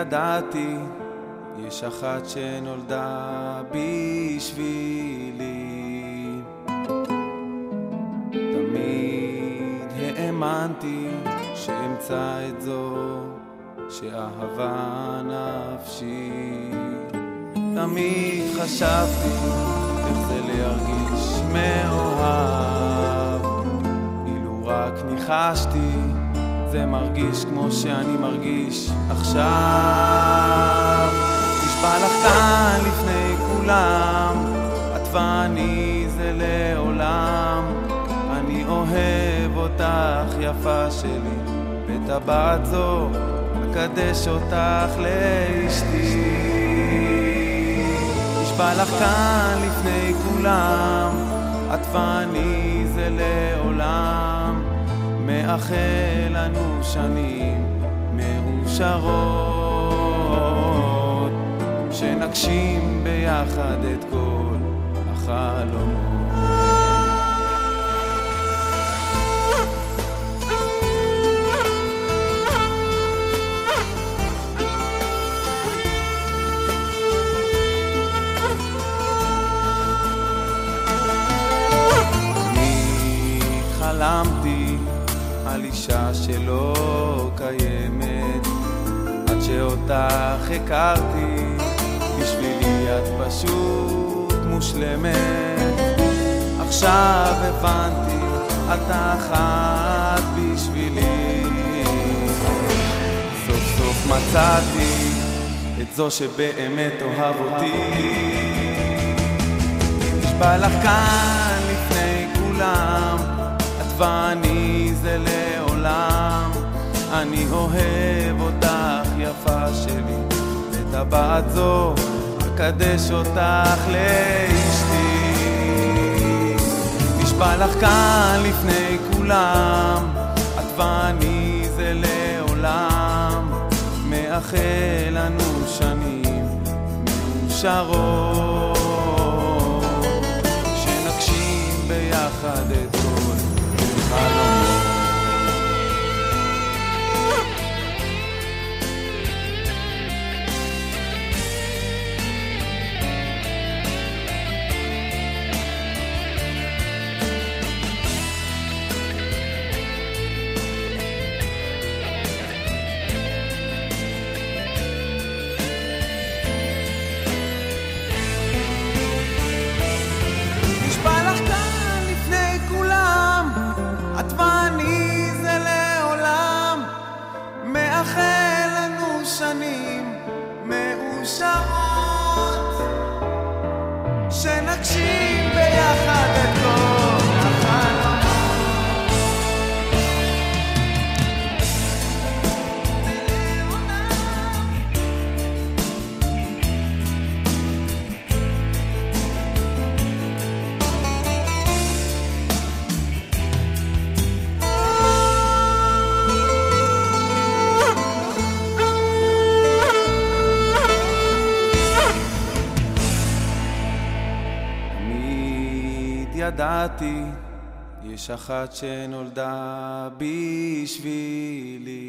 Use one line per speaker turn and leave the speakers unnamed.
ידעתי, יש אחת שנולדה בשבילי. תמיד האמנתי שאמצא את זו שאהבה נפשי. תמיד חשבתי איך זה להרגיש מאוהב. אילו רק ניחשתי זה מרגיש כמו שאני מרגיש עכשיו. נשבע לך כאן לפני כולם, את ואני זה לעולם. אני אוהב אותך יפה שלי, בטבעת זו אקדש אותך לאשתי. נשבע לך כאן לפני כולם, את ואני זה לעולם. מאחל לנו שנים מאושרות, שנגשים ביחד את כל החלומות. חלמתי על אישה שלא קיימת, עד שאותך הכרתי, בשבילי את פשוט מושלמת. עכשיו הבנתי, את אחת בשבילי. סוף סוף מצאתי את זו שבאמת אוהב אותי. נשבע לך כאן לפני כולם, ואני זה לעולם. אני אוהב אותך יפה שלי, בטבעת זו אקדש אותך לאשתי. נשבע לך כאן לפני כולם, את ואני זה לעולם. מאחל לנו שנים מאושרות, שנגשים ביחד את כל החלומות. מאחל לנו שנים מאושרות, שנגשים ביחד את כל החלומות. ידעתי, יש אחת שנולדה בשבילי.